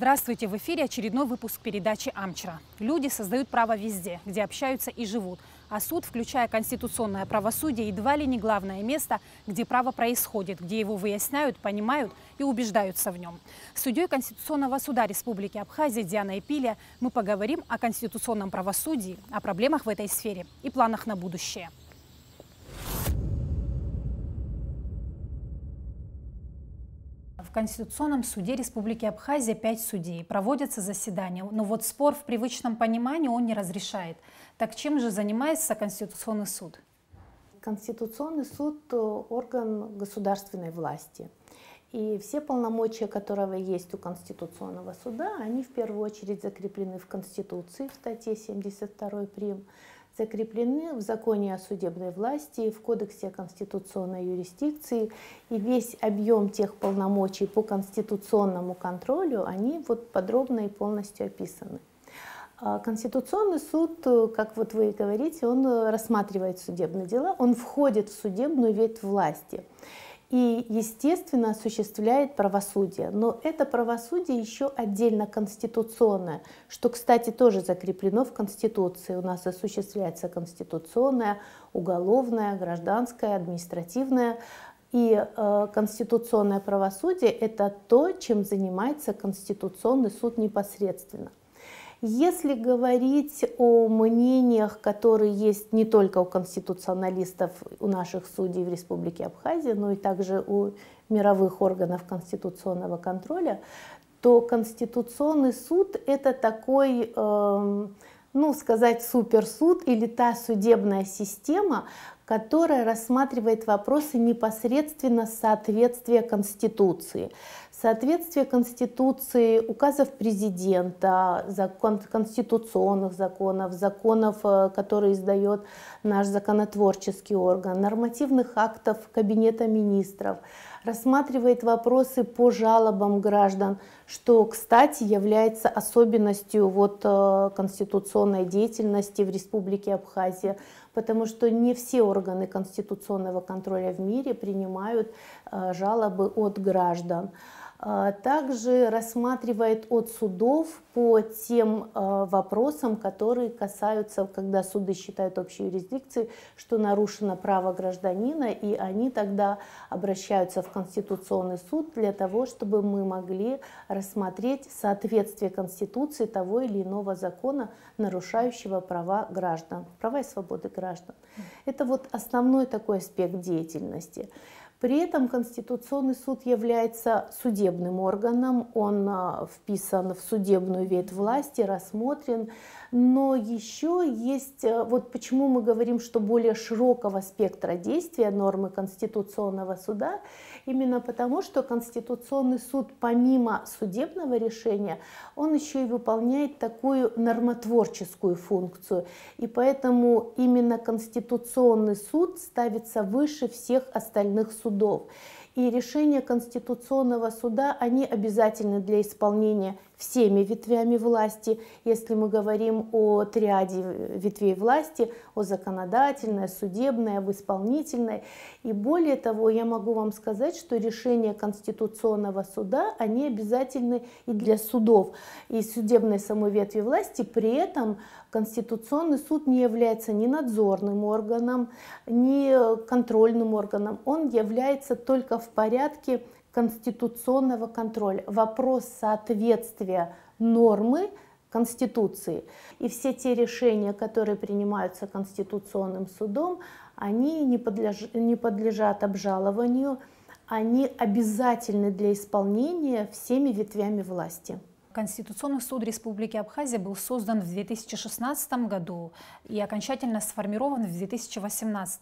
Здравствуйте! В эфире очередной выпуск передачи «Амчра». Люди создают право везде, где общаются и живут. А суд, включая конституционное правосудие, едва ли не главное место, где право происходит, где его выясняют, понимают и убеждаются в нем. С судьей Конституционного суда Республики Абхазия Дианой Пиле мы поговорим о конституционном правосудии, о проблемах в этой сфере и планах на будущее. В Конституционном суде Республики Абхазия 5 судей. Проводятся заседания, но вот спор в привычном понимании он не разрешает. Так чем же занимается Конституционный суд? Конституционный суд – орган государственной власти. И все полномочия, которые есть у Конституционного суда, они в первую очередь закреплены в Конституции, в статье 72 прим., закреплены в законе о судебной власти, в Кодексе о конституционной юрисдикции. И весь объем тех полномочий по конституционному контролю, они вот подробно и полностью описаны. Конституционный суд, как вот вы и говорите, он рассматривает судебные дела, он входит в судебную ветвь власти. И, естественно, осуществляет правосудие. Но это правосудие еще отдельно конституционное, что, кстати, тоже закреплено в Конституции. У нас осуществляется конституционное, уголовное, гражданское, административное. И конституционное правосудие – это то, чем занимается Конституционный суд непосредственно. Если говорить о мнениях, которые есть не только у конституционалистов, у наших судей в Республике Абхазия, но и также у мировых органов конституционного контроля, то Конституционный суд – это такой, ну, сказать, суперсуд или та судебная система, которая рассматривает вопросы непосредственно соответствия Конституции. Соответствие Конституции, указов президента, конституционных законов, законов, которые издает наш законотворческий орган, нормативных актов Кабинета министров, рассматривает вопросы по жалобам граждан, что, кстати, является особенностью вот конституционной деятельности в Республике Абхазия, потому что не все органы конституционного контроля в мире принимают жалобы от граждан. Также рассматривает от судов по тем вопросам, которые касаются, когда суды считают общей юрисдикцией, что нарушено право гражданина, и они тогда обращаются в Конституционный суд для того, чтобы мы могли рассмотреть соответствие Конституции того или иного закона, нарушающего права граждан, права и свободы граждан. Это вот основной такой аспект деятельности. При этом Конституционный суд является судебным органом, он вписан в судебную ветвь власти, рассмотрен, но еще есть, вот почему мы говорим, что более широкого спектра действия нормы Конституционного суда, именно потому, что Конституционный суд помимо судебного решения, он еще и выполняет такую нормотворческую функцию, и поэтому именно Конституционный суд ставится выше всех остальных судов. И решения Конституционного суда, они обязательны для исполнения всеми ветвями власти. Если мы говорим о триаде ветвей власти, о законодательной, судебной, об исполнительной. И более того, я могу вам сказать, что решения Конституционного суда, они обязательны и для судов, и судебной самой ветви власти. При этом Конституционный суд не является ни надзорным органом, ни контрольным органом. Он является только в порядке конституционного контроля. Вопрос соответствия нормы Конституции. И все те решения, которые принимаются Конституционным судом, они не подлежат обжалованию, они обязательны для исполнения всеми ветвями власти. Конституционный суд Республики Абхазия был создан в 2016 году и окончательно сформирован в 2018.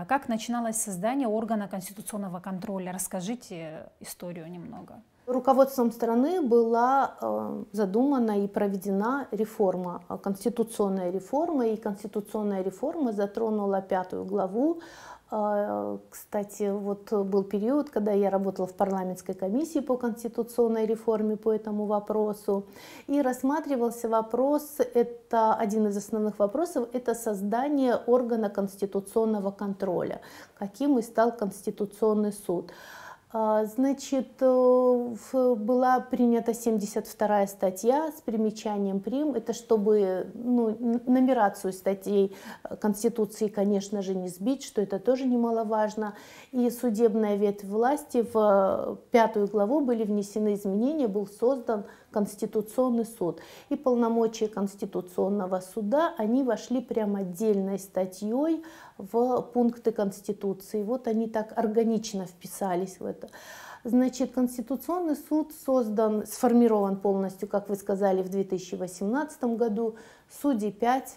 Как начиналось создание органа конституционного контроля? Расскажите историю немного. Руководством страны была задумана и проведена реформа, конституционная реформа, и конституционная реформа затронула 5-ю главу. Кстати, вот был период, когда я работала в парламентской комиссии по конституционной реформе по этому вопросу, и рассматривался вопрос, это один из основных вопросов, это создание органа конституционного контроля, каким и стал Конституционный суд. Значит, была принята 72-я статья с примечанием прим. Это чтобы нумерацию статей Конституции, конечно же, не сбить, что это тоже немаловажно. И судебная ветвь власти в 5 главу были внесены изменения, был создан Конституционный суд. И полномочия Конституционного суда, они вошли прямо отдельной статьей в пункты Конституции. Вот они так органично вписались в это. Значит, Конституционный суд сформирован полностью, как вы сказали, в 2018 году. Судей 5,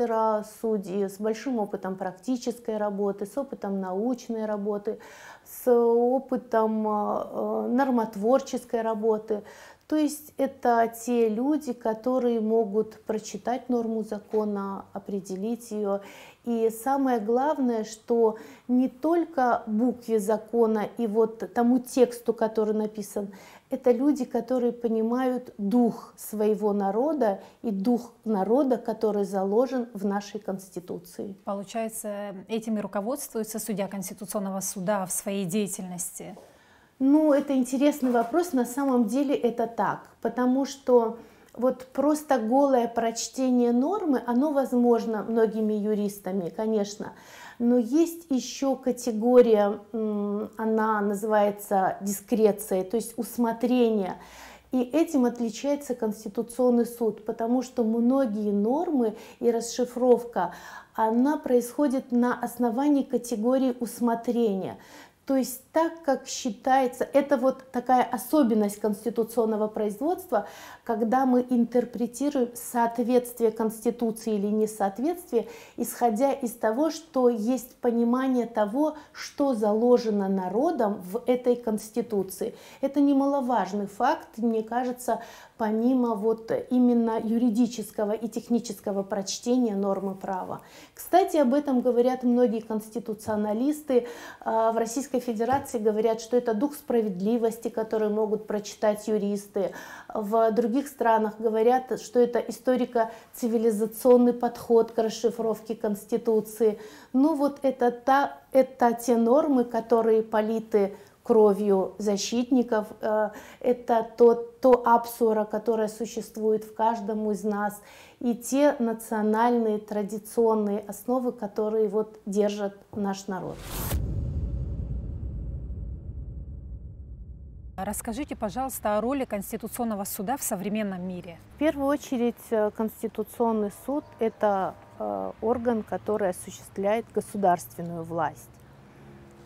судьи с большим опытом практической работы, с опытом научной работы, с опытом нормотворческой работы. То есть это те люди, которые могут прочитать норму закона, определить ее. И самое главное, что не только букве закона и вот тому тексту, который написан, это люди, которые понимают дух своего народа и дух народа, который заложен в нашей Конституции. Получается, этими руководствуется судья Конституционного суда в своей деятельности? Ну, это интересный вопрос. На самом деле это так, потому что вот просто голое прочтение нормы, оно возможно многими юристами, конечно, но есть еще категория, она называется дискреция, то есть усмотрение. И этим отличается Конституционный суд, потому что многие нормы и расшифровка, она происходит на основании категории усмотрения. То есть так, как считается, это вот такая особенность конституционного производства, когда мы интерпретируем соответствие Конституции или несоответствие, исходя из того, что есть понимание того, что заложено народом в этой Конституции. Это немаловажный факт, мне кажется, помимо вот именно юридического и технического прочтения нормы права. Кстати, об этом говорят многие конституционалисты. В Российской Федерации говорят, что это дух справедливости, который могут прочитать юристы. В других странах говорят, что это историко-цивилизационный подход к расшифровке Конституции. Ну вот это те нормы, которые политы кровью защитников, это то апсура, которое существует в каждом из нас, и те национальные традиционные основы, которые вот держат наш народ. Расскажите, пожалуйста, о роли Конституционного суда в современном мире. В первую очередь, Конституционный суд – это орган, который осуществляет государственную власть.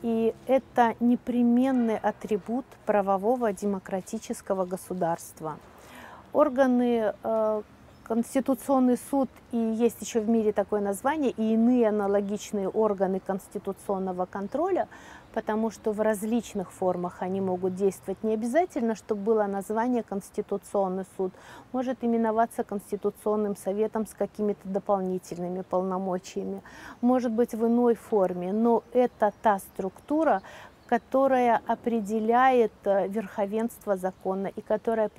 И это непременный атрибут правового демократического государства. Органы, Конституционный суд, и есть еще в мире такое название, и иные аналогичные органы конституционного контроля, потому что в различных формах они могут действовать. Не обязательно, чтобы было название Конституционный суд. Может именоваться Конституционным советом с какими-то дополнительными полномочиями. Может быть в иной форме, но это та структура, которая определяет верховенство закона и которая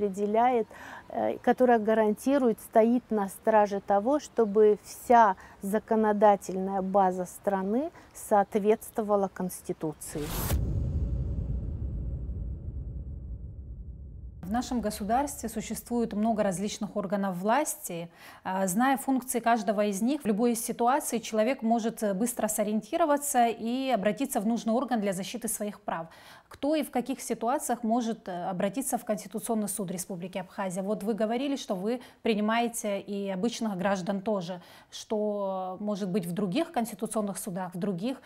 гарантирует, стоит на страже того, чтобы вся законодательная база страны соответствовала Конституции. В нашем государстве существует много различных органов власти. Зная функции каждого из них, в любой ситуации человек может быстро сориентироваться и обратиться в нужный орган для защиты своих прав. Кто и в каких ситуациях может обратиться в Конституционный суд Республики Абхазия? Вот вы говорили, что вы принимаете и обычных граждан тоже. Что может быть в других конституционных судах, в других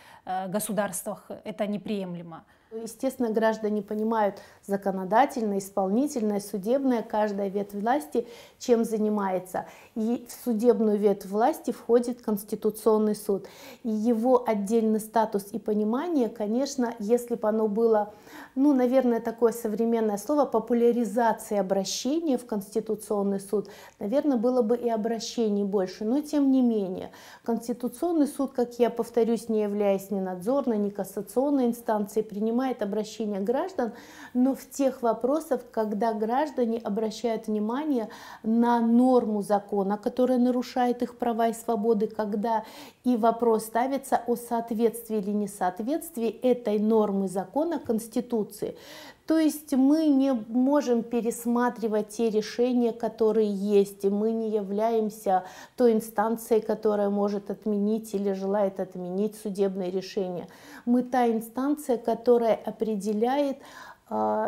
государствах это неприемлемо? Естественно, граждане понимают законодательное, исполнительное, судебное, каждая ветвь власти чем занимается. И в судебную ветвь власти входит Конституционный суд. И его отдельный статус и понимание, конечно, если бы оно было, наверное, такое современное слово, популяризация обращения в Конституционный суд, наверное, было бы и обращений больше. Но тем не менее, Конституционный суд, как я повторюсь, не являясь ни надзорной, ни кассационной инстанцией, принимает принимает обращения граждан, но в тех вопросах, когда граждане обращают внимание на норму закона, которая нарушает их права и свободы, когда и вопрос ставится о соответствии или несоответствии этой нормы закона Конституции. То есть мы не можем пересматривать те решения, которые есть, и мы не являемся той инстанцией, которая может отменить или желает отменить судебные решения. Мы та инстанция, которая определяет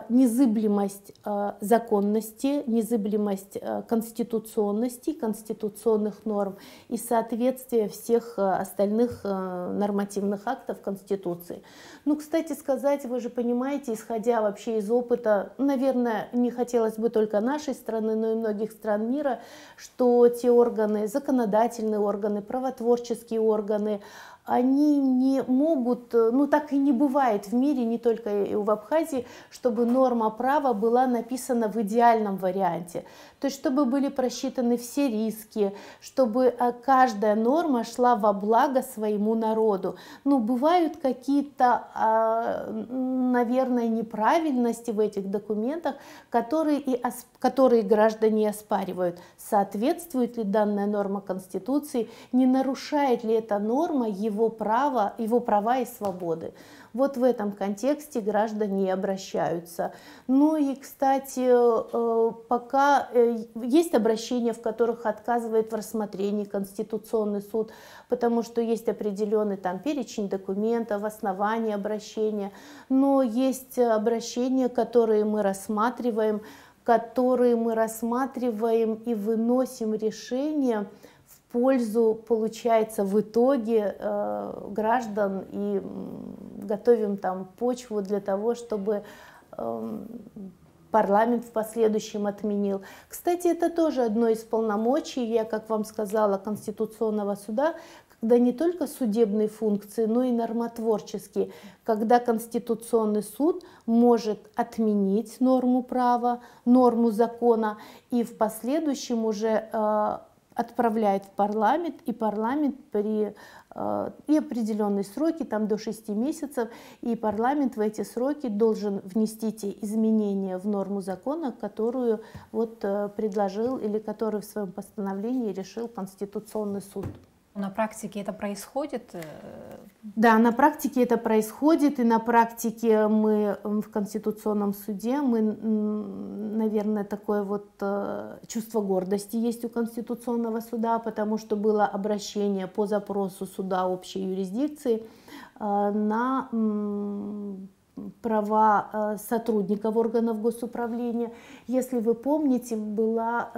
незыблемость законности, незыблемость конституционности, конституционных норм и соответствие всех остальных нормативных актов Конституции. Ну, кстати сказать, вы же понимаете, исходя вообще из опыта, наверное, не хотелось бы только нашей страны, но и многих стран мира, что те органы, законодательные органы, правотворческие органы, они не могут, ну так и не бывает в мире, не только и в Абхазии, чтобы норма права была написана в идеальном варианте. То есть чтобы были просчитаны все риски, чтобы каждая норма шла во благо своему народу. Ну, бывают какие-то, наверное, неправильности в этих документах, которые граждане оспаривают. Соответствует ли данная норма Конституции, не нарушает ли эта норма его права и свободы. Вот в этом контексте граждане обращаются. Ну и, кстати, пока есть обращения, в которых отказывает в рассмотрении Конституционный суд, потому что есть определенный там перечень документов, основания обращения, но есть обращения, которые мы рассматриваем и выносим решение в пользу, получается, в итоге граждан и готовим там почву для того, чтобы парламент в последующем отменил. Кстати, это тоже одно из полномочий, я, как вам сказала, Конституционного суда, когда не только судебные функции, но и нормотворческие, когда Конституционный суд может отменить норму права, норму закона и в последующем уже отправляет в парламент, и парламент и определенные сроки, там до 6 месяцев, и парламент в эти сроки должен внести те изменения в норму закона, которую вот предложил или которую в своем постановлении решил Конституционный суд. На практике это происходит? Да, на практике это происходит, и на практике мы в Конституционном суде, наверное, такое вот чувство гордости есть у Конституционного суда, потому что было обращение по запросу суда общей юрисдикции на права сотрудников органов госуправления. Если вы помните, была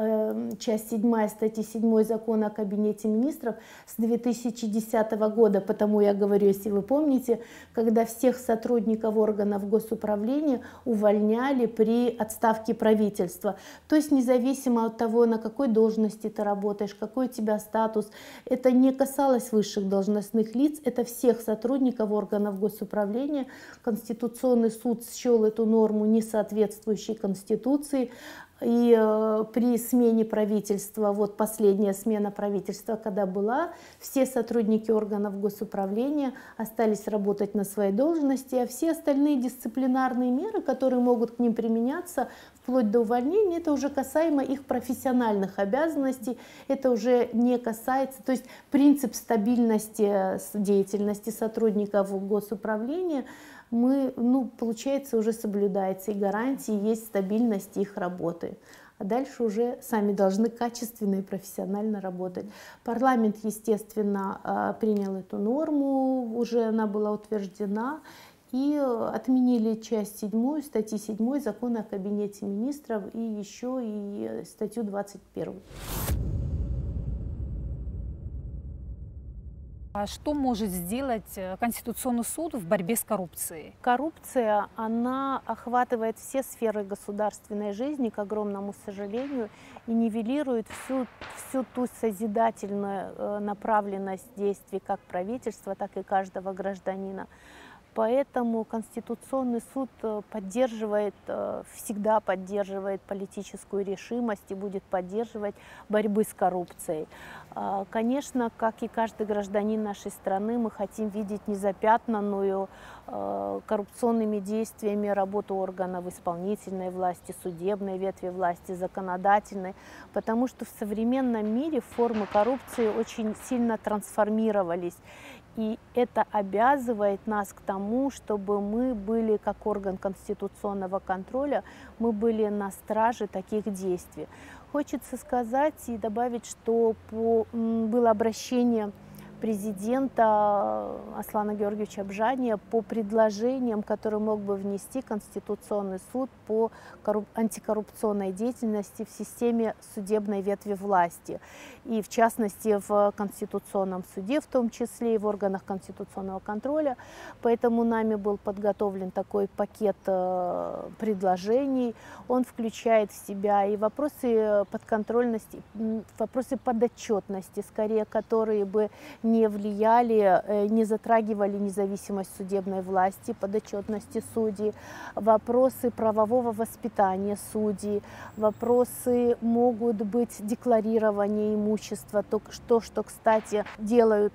часть 7 статьи 7 закона о Кабинете министров с 2010 года, потому я говорю, если вы помните, когда всех сотрудников органов госуправления увольняли при отставке правительства. То есть независимо от того, на какой должности ты работаешь, какой у тебя статус, это не касалось высших должностных лиц, это всех сотрудников органов госуправления. Конституционный суд счел эту норму несоответствующей Конституции, и при смене правительства, вот последняя смена правительства, когда была, все сотрудники органов госуправления остались работать на своей должности, а все остальные дисциплинарные меры, которые могут к ним применяться, вплоть до увольнения, это уже касаемо их профессиональных обязанностей, это уже не касается, то есть принцип стабильности деятельности сотрудников госуправления, получается, уже соблюдается, и гарантии есть стабильность их работы. А дальше уже сами должны качественно и профессионально работать. Парламент, естественно, принял эту норму, уже она была утверждена, и отменили часть 7 статьи 7 закона о Кабинете министров и еще и статью 21. А что может сделать Конституционный суд в борьбе с коррупцией? Коррупция, она охватывает все сферы государственной жизни, к огромному сожалению, и нивелирует всю ту созидательную направленность действий как правительства, так и каждого гражданина. поэтому Конституционный суд поддерживает, всегда поддерживает политическую решимость и будет поддерживать борьбы с коррупцией. Конечно, как и каждый гражданин нашей страны, мы хотим видеть незапятнанную коррупционными действиями работу органов исполнительной власти, судебной ветви власти, законодательной, потому что в современном мире формы коррупции очень сильно трансформировались. И это обязывает нас к тому, чтобы мы были, как орган конституционного контроля, мы были на страже таких действий. Хочется сказать и добавить, что было обращение президента Аслана Георгиевича Абжания по предложениям, которые мог бы внести Конституционный суд по антикоррупционной деятельности в системе судебной ветви власти. И в частности в Конституционном суде, в том числе и в органах конституционного контроля. Поэтому нами был подготовлен такой пакет предложений. Он включает в себя и вопросы подконтрольности, вопросы подотчетности, скорее, которые бы не влияли, не затрагивали независимость судебной власти, подотчетности судей, вопросы правового воспитания судей, вопросы могут быть декларирования имущества, то, что, кстати, делают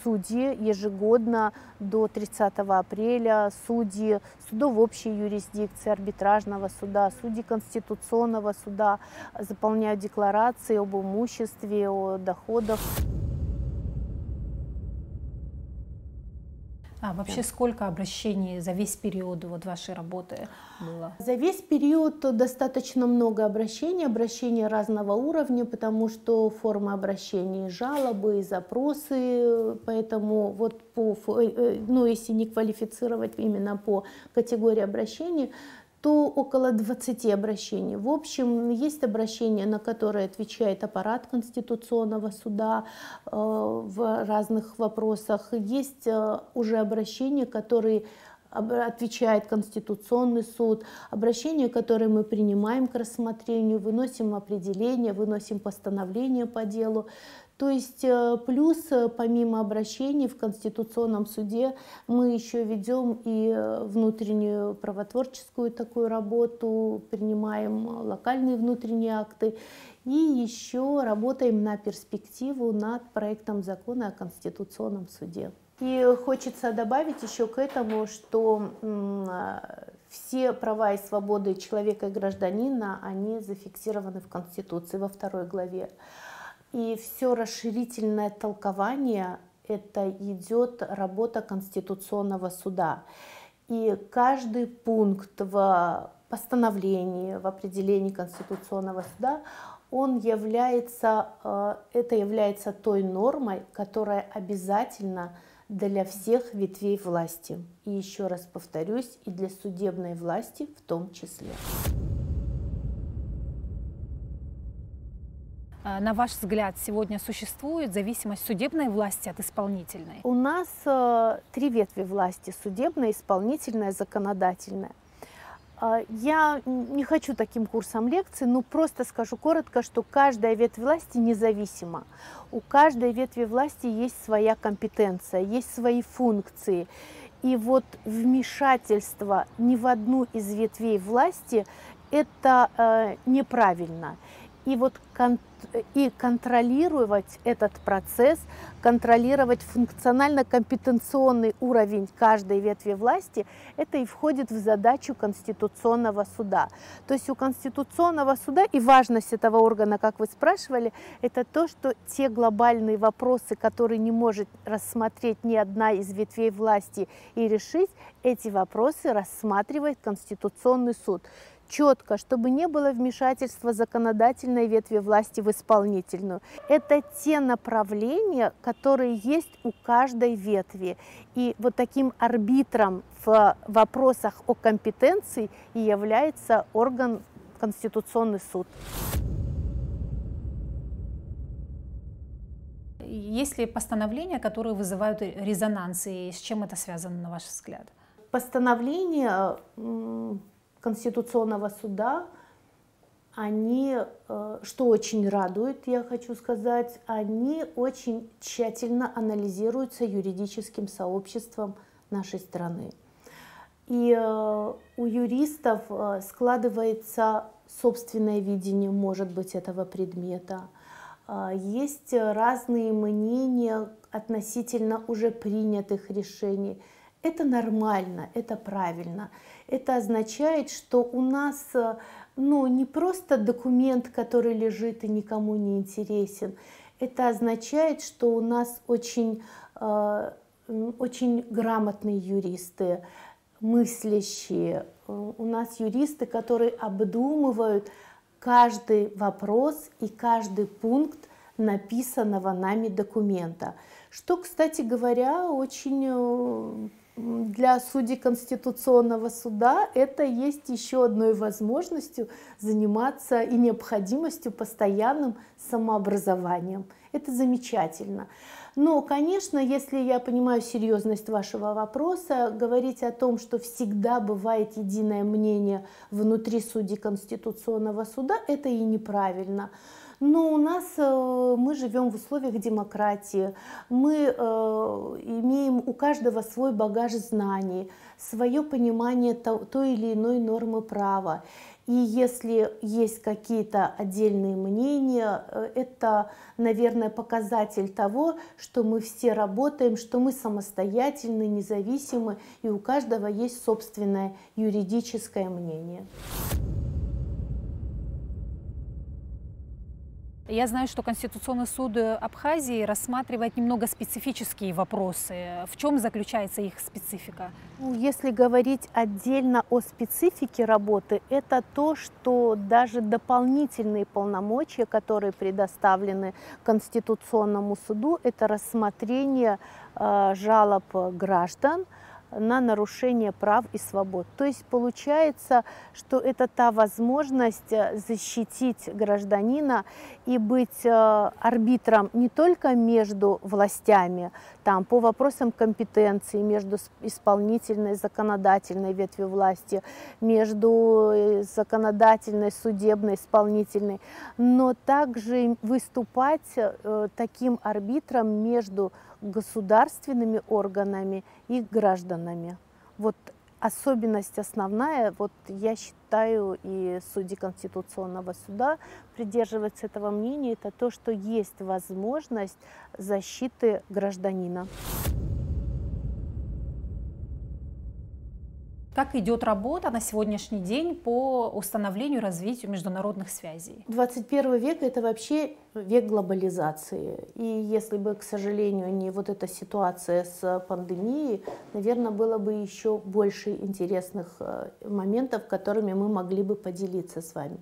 судьи ежегодно до 30 апреля, судьи судов общей юрисдикции, арбитражного суда, судьи Конституционного суда заполняют декларации об имуществе, о доходах. А вообще сколько обращений за весь период вашей работы было? За весь период достаточно много обращений разного уровня, потому что формы обращений, и жалобы, и запросы, поэтому вот если не квалифицировать именно по категории обращений, то около 20 обращений. В общем, есть обращения, на которые отвечает аппарат Конституционного суда в разных вопросах. Есть уже обращения, которые отвечает Конституционный суд, обращения, которые мы принимаем к рассмотрению, выносим определение, выносим постановление по делу. То есть плюс, помимо обращений в Конституционном суде, мы еще ведем и внутреннюю правотворческую такую работу, принимаем локальные внутренние акты и еще работаем на перспективу над проектом закона о Конституционном суде. И хочется добавить еще к этому, что все права и свободы человека и гражданина, они зафиксированы в Конституции во 2 главе. И все расширительное толкование – это идет работа Конституционного суда. И каждый пункт в постановлении, в определении Конституционного суда, это является той нормой, которая обязательна для всех ветвей власти. И еще раз повторюсь, и для судебной власти в том числе. На ваш взгляд, сегодня существует зависимость судебной власти от исполнительной? У нас 3 ветви власти – судебная, исполнительная, законодательная. Я не хочу таким курсом лекций, но просто скажу коротко, что каждая ветвь власти независима. У каждой ветви власти есть своя компетенция, есть свои функции. И вот вмешательство ни в одну из ветвей власти – это неправильно. И вот контролировать этот процесс, контролировать функционально-компетенционный уровень каждой ветви власти, это и входит в задачу Конституционного суда. То есть у Конституционного суда, и важность этого органа, как вы спрашивали, это то, что те глобальные вопросы, которые не может рассмотреть ни одна из ветвей власти и решить, эти вопросы рассматривает Конституционный суд. Четко, чтобы не было вмешательства законодательной ветви власти в исполнительную. Это те направления, которые есть у каждой ветви. И вот таким арбитром в вопросах о компетенции и является орган Конституционный суд. Есть ли постановления, которые вызывают резонанс, и с чем это связано, на ваш взгляд? Постановления Конституционного суда, они, что очень радует, я хочу сказать, они очень тщательно анализируются юридическим сообществом нашей страны. И у юристов складывается собственное видение, может быть, этого предмета. Есть разные мнения относительно уже принятых решений. Это нормально, это правильно. Это означает, что у нас не просто документ, который лежит и никому не интересен. Это означает, что у нас очень грамотные юристы, мыслящие. У нас юристы, которые обдумывают каждый вопрос и каждый пункт написанного нами документа. Что, кстати говоря, очень для судей Конституционного суда это есть еще одной возможностью заниматься и необходимостью постоянным самообразованием. Это замечательно. Но, конечно, если я понимаю серьезность вашего вопроса, говорить о том, что всегда бывает единое мнение внутри судей Конституционного суда, это и неправильно. Но у нас мы живем в условиях демократии, мы имеем у каждого свой багаж знаний, свое понимание той или иной нормы права. И если есть какие-то отдельные мнения, это, наверное, показатель того, что мы все работаем, что мы самостоятельны, независимы, и у каждого есть собственное юридическое мнение. Я знаю, что Конституционный суд Абхазии рассматривает немного специфические вопросы. В чем заключается их специфика? Если говорить отдельно о специфике работы, это то, что даже дополнительные полномочия, которые предоставлены Конституционному суду, это рассмотрение жалоб граждан на нарушение прав и свобод. То есть получается, что это та возможность защитить гражданина и быть арбитром не только между властями, там, по вопросам компетенции, между исполнительной и законодательной ветвью власти, между законодательной, судебной, исполнительной, но также выступать таким арбитром между государственными органами и гражданами. Вот особенность основная, вот я считаю, и судьи Конституционного суда придерживаются этого мнения, это то, что есть возможность защиты гражданина. Как идет работа на сегодняшний день по установлению и развитию международных связей? 21 век – это вообще век глобализации. И если бы, к сожалению, не вот эта ситуация с пандемией, наверное, было бы еще больше интересных моментов, которыми мы могли бы поделиться с вами.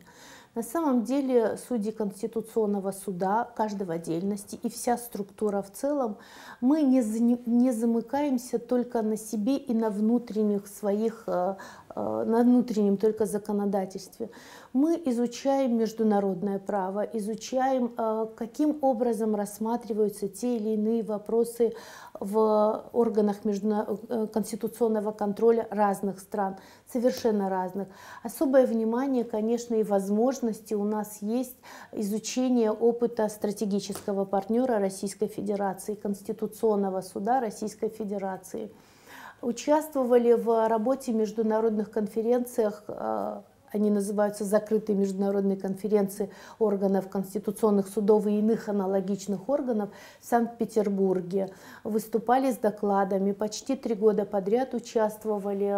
На самом деле судьи Конституционного суда, каждый в отдельности и вся структура в целом, мы не замыкаемся только на себе и на внутренних своих, на внутреннем только законодательстве. Мы изучаем международное право, изучаем, каким образом рассматриваются те или иные вопросы в органах конституционного контроля разных стран, совершенно разных. Особое внимание, конечно, и возможности у нас есть изучение опыта стратегического партнера Российской Федерации, Конституционного суда Российской Федерации. Участвовали в работе международных конференциях, они называются закрытые международные конференции органов конституционных судов и иных аналогичных органов в Санкт-Петербурге. Выступали с докладами, почти 3 года подряд участвовали,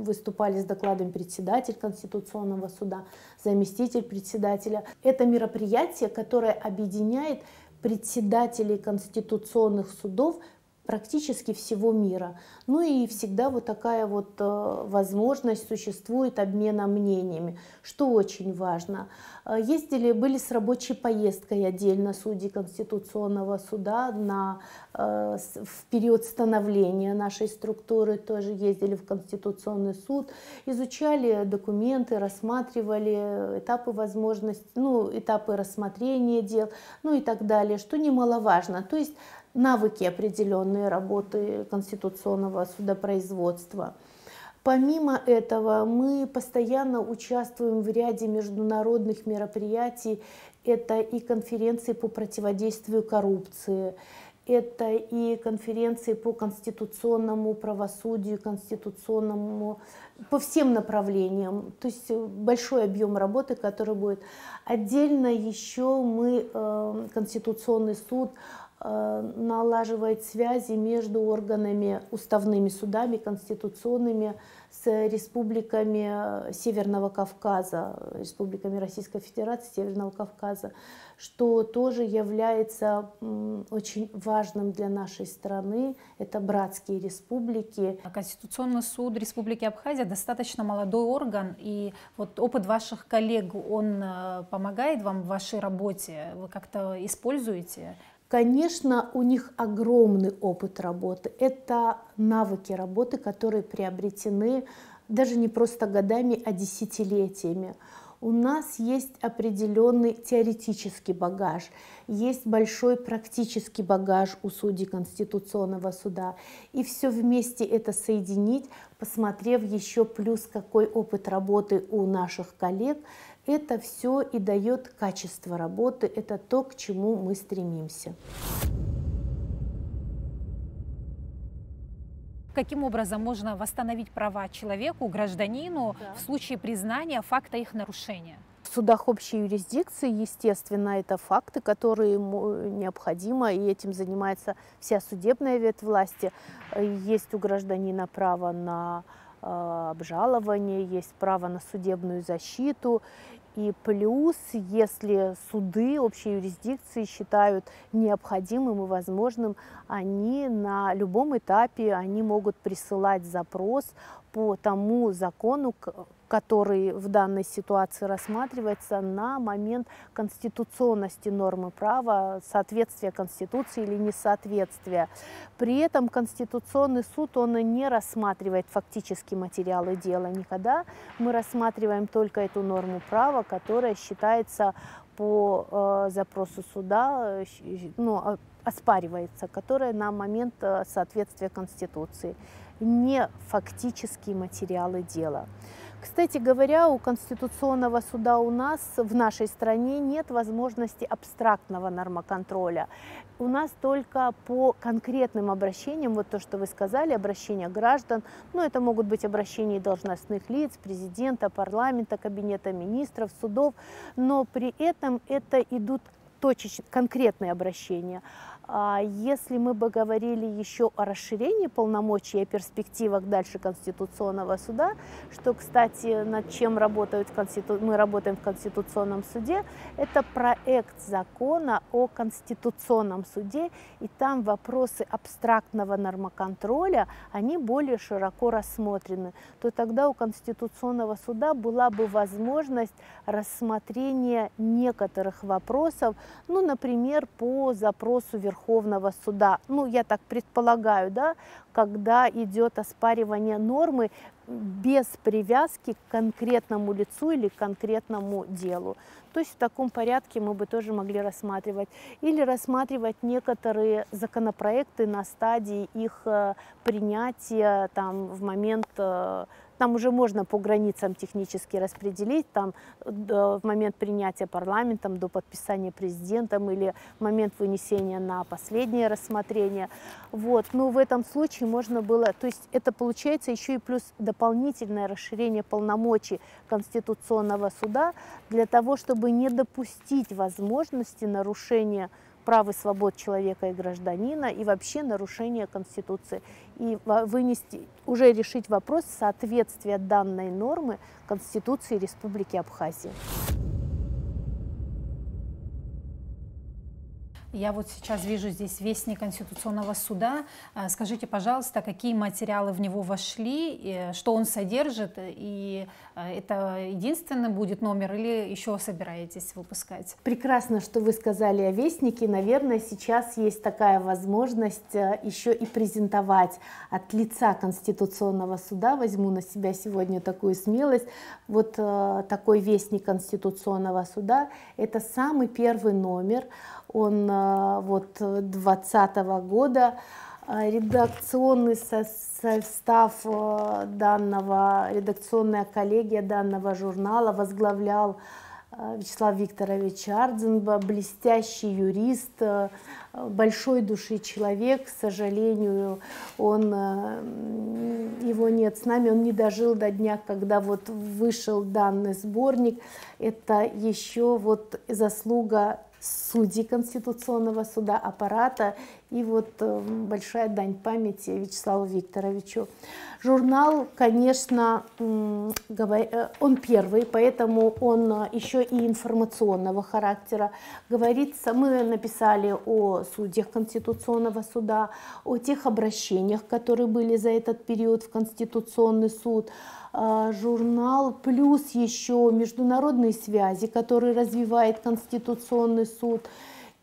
выступали с докладом председатель Конституционного суда, заместитель председателя. Это мероприятие, которое объединяет председателей конституционных судов практически всего мира. Ну и всегда вот такая вот возможность существует обмена мнениями, что очень важно. Были с рабочей поездкой отдельно судьи Конституционного суда в период становления нашей структуры, тоже ездили в Конституционный суд, изучали документы, рассматривали этапы этапы рассмотрения дел, и так далее, что немаловажно. То есть навыки определенные работы конституционного судопроизводства. Помимо этого, мы постоянно участвуем в ряде международных мероприятий. Это и конференции по противодействию коррупции, это и конференции по конституционному правосудию, конституционному, по всем направлениям. То есть большой объем работы, который будет. Отдельно еще мы, Конституционный суд, налаживает связи между органами, уставными судами, конституционными, с республиками Северного Кавказа, республиками Российской Федерации, Северного Кавказа, что тоже является очень важным для нашей страны. Это братские республики. Конституционный суд Республики Абхазия достаточно молодой орган, и вот опыт ваших коллег, он помогает вам в вашей работе? Вы как-то используете? Конечно, у них огромный опыт работы. Это навыки работы, которые приобретены даже не просто годами, а десятилетиями. У нас есть определенный теоретический багаж, есть большой практический багаж у судей Конституционного суда. И все вместе это соединить, посмотрев еще плюс какой опыт работы у наших коллег, это все и дает качество работы, это то, к чему мы стремимся. Каким образом можно восстановить права человеку, гражданину, в случае признания факта их нарушения? В судах общей юрисдикции, естественно, это факты, которые необходимо, и этим занимается вся судебная ветвь власти. Есть у гражданина право на обжалование, есть право на судебную защиту. И плюс, если суды общей юрисдикции считают необходимым и возможным, они на любом этапе могут присылать запрос по тому закону, который в данной ситуации рассматривается на момент конституционности нормы права, соответствия Конституции или несоответствия. При этом Конституционный суд, он не рассматривает фактически материалы дела никогда. Мы рассматриваем только эту норму права, которая считается по запросу суда, оспаривается, которая на момент соответствия Конституции, не фактические материалы дела. Кстати говоря, у Конституционного суда у нас в нашей стране нет возможности абстрактного нормоконтроля. У нас только по конкретным обращениям, вот то, что вы сказали, обращения граждан, это могут быть обращения должностных лиц, президента, парламента, кабинета министров, судов, но при этом это идут точечные, конкретные обращения. Если мы бы говорили еще о расширении полномочий и о перспективах дальше Конституционного суда, что, кстати, над чем мы работаем в Конституционном суде, это проект закона о Конституционном суде, и там вопросы абстрактного нормоконтроля, они более широко рассмотрены, то тогда у Конституционного суда была бы возможность рассмотрения некоторых вопросов, например, по запросу Верховного суда. Я так предполагаю, да, когда идет оспаривание нормы без привязки к конкретному лицу или к конкретному делу. То есть в таком порядке мы бы тоже могли рассматривать. Или рассматривать некоторые законопроекты на стадии их принятия, в момент... Там уже можно по границам технически распределить, в момент принятия парламентом, до подписания президентом или в момент вынесения на последнее рассмотрение. Но в этом случае можно было, то есть это получается еще и плюс дополнительное расширение полномочий Конституционного суда для того, чтобы не допустить возможности нарушения прав и свобод человека и гражданина и вообще нарушения Конституции. И уже решить вопрос соответствия данной нормы Конституции Республики Абхазия. Я вот сейчас вижу здесь вестник Конституционного суда. Скажите, пожалуйста, какие материалы в него вошли, что он содержит, и это единственный будет номер или еще собираетесь выпускать? Прекрасно, что вы сказали о вестнике. Наверное, сейчас есть такая возможность еще и презентовать от лица Конституционного суда. Возьму на себя сегодня такую смелость. Вот такой вестник Конституционного суда. Это самый первый номер. Он 2020 года. Редакционный состав редакционная коллегия данного журнала возглавлял Вячеслав Викторович Ардзинба, блестящий юрист, большой души человек. К сожалению, его нет с нами, он не дожил до дня, когда вот вышел данный сборник. Это еще вот заслуга судей Конституционного суда, аппарата, и вот большая дань памяти Вячеславу Викторовичу. Журнал, конечно, он первый, поэтому он еще и информационного характера. Говорится, мы написали о судьях Конституционного суда, о тех обращениях, которые были за этот период в Конституционный суд. Журнал плюс еще международные связи, которые развивает Конституционный суд.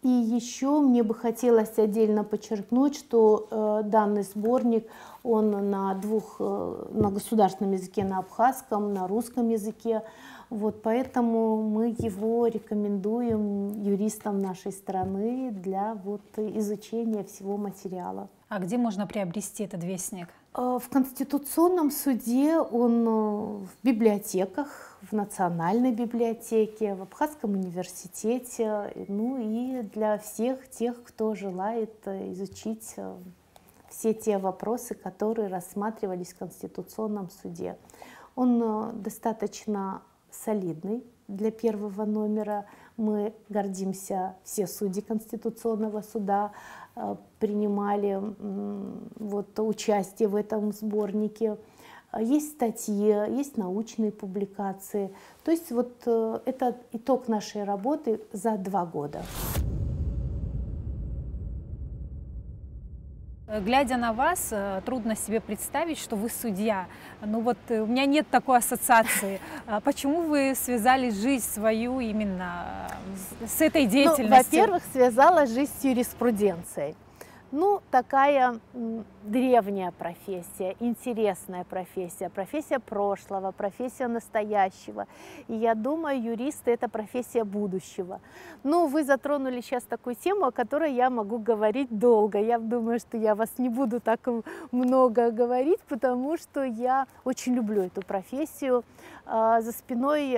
И еще мне бы хотелось отдельно подчеркнуть, что данный сборник, он на государственном языке, на абхазском, на русском языке. Вот поэтому мы его рекомендуем юристам нашей страны для изучения всего материала. А где можно приобрести этот вестник? В Конституционном суде он в библиотеках, в Национальной библиотеке, в Абхазском университете, ну и для всех тех, кто желает изучить все те вопросы, которые рассматривались в Конституционном суде. Он достаточно солидный для первого номера. Мы гордимся, все судьи Конституционного суда принимали участие в этом сборнике. Есть статьи, есть научные публикации. То есть это итог нашей работы за 2 года. Глядя на вас, трудно себе представить, что вы судья. Ну вот у меня нет такой ассоциации. Почему вы связали жизнь свою именно с этой деятельностью? Во-первых, связала жизнь с юриспруденцией. Ну, такая древняя профессия, интересная профессия, профессия прошлого, профессия настоящего. И я думаю, юристы – это профессия будущего. Ну, вы затронули сейчас такую тему, о которой я могу говорить долго. Я думаю, что я вас не буду так много говорить, потому что я очень люблю эту профессию. За спиной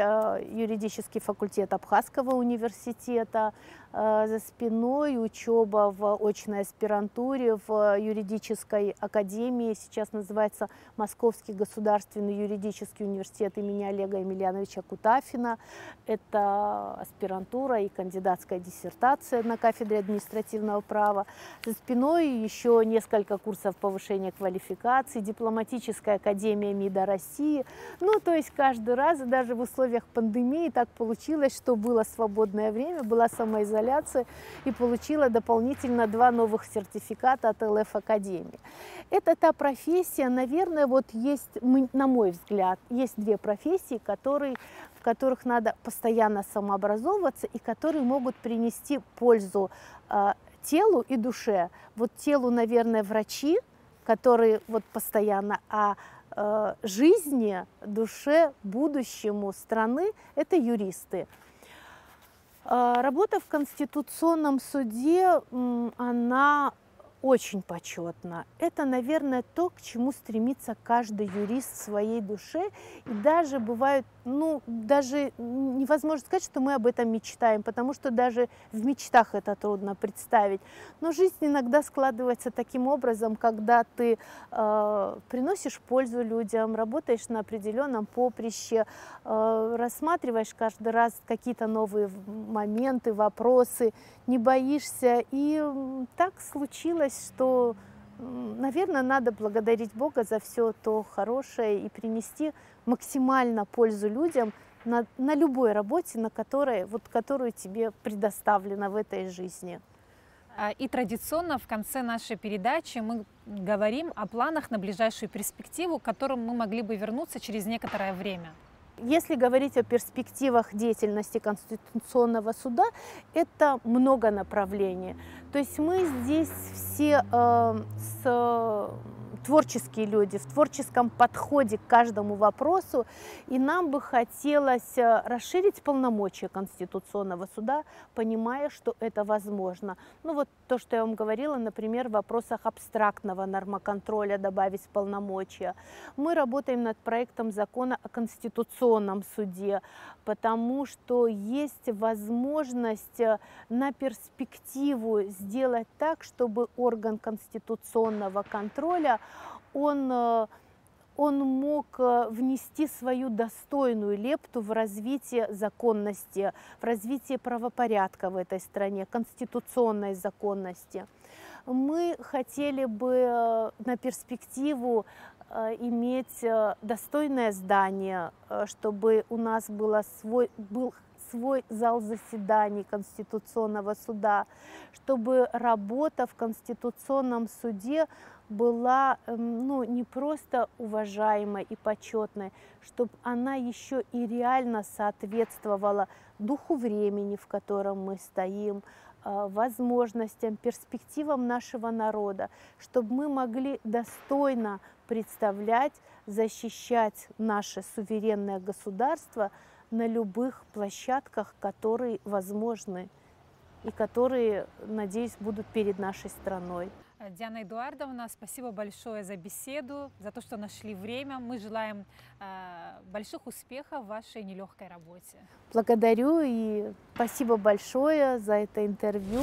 юридический факультет Абхазского университета, за спиной учеба в очной аспирантуре в юридической академии, сейчас называется Московский государственный юридический университет имени Олега Емельяновича Кутафина. Это аспирантура и кандидатская диссертация на кафедре административного права. За спиной еще несколько курсов повышения квалификации, дипломатическая академия МИДа России. Ну, то есть каждый раз, даже в условиях пандемии, так получилось, что было свободное время, была самоизоляция, и получила дополнительно 2 новых сертификата от ЛФ Академии. Это та профессия, наверное, есть, на мой взгляд, есть 2 профессии, в которых надо постоянно самообразовываться и которые могут принести пользу телу и душе. Вот телу, наверное, врачи, которые постоянно, жизни, душе, будущему страны – это юристы. Работа в Конституционном суде, она очень почетна. Это, наверное, то, к чему стремится каждый юрист в своей душе. И даже бывает, даже невозможно сказать, что мы об этом мечтаем, потому что даже в мечтах это трудно представить. Но жизнь иногда складывается таким образом, когда ты приносишь пользу людям, работаешь на определенном поприще, рассматриваешь каждый раз какие-то новые моменты, вопросы, не боишься. И так случилось, что, наверное, надо благодарить Бога за все то хорошее и принести максимально пользу людям на любой работе, которую тебе предоставлена в этой жизни. И традиционно в конце нашей передачи мы говорим о планах на ближайшую перспективу, к которым мы могли бы вернуться через некоторое время. Если говорить о перспективах деятельности Конституционного суда, это много направлений. То есть мы здесь все с творческие люди, в творческом подходе к каждому вопросу, и нам бы хотелось расширить полномочия Конституционного суда, понимая, что это возможно. Ну вот то, что я вам говорила, например, в вопросах абстрактного нормоконтроля добавить полномочия. Мы работаем над проектом закона о Конституционном суде, потому что есть возможность на перспективу сделать так, чтобы орган конституционного контроля он мог внести свою достойную лепту в развитие законности, в развитие правопорядка в этой стране, конституционной законности. Мы хотели бы на перспективу иметь достойное здание, чтобы у нас был свой зал заседаний Конституционного суда, чтобы работа в Конституционном суде была не просто уважаемой и почетной, чтобы она еще и реально соответствовала духу времени, в котором мы стоим, возможностям, перспективам нашего народа, чтобы мы могли достойно представлять, защищать наше суверенное государство на любых площадках, которые возможны и которые, надеюсь, будут перед нашей страной. Диана Эдуардовна, спасибо большое за беседу, за то, что нашли время. Мы желаем больших успехов в вашей нелегкой работе. Благодарю и спасибо большое за это интервью.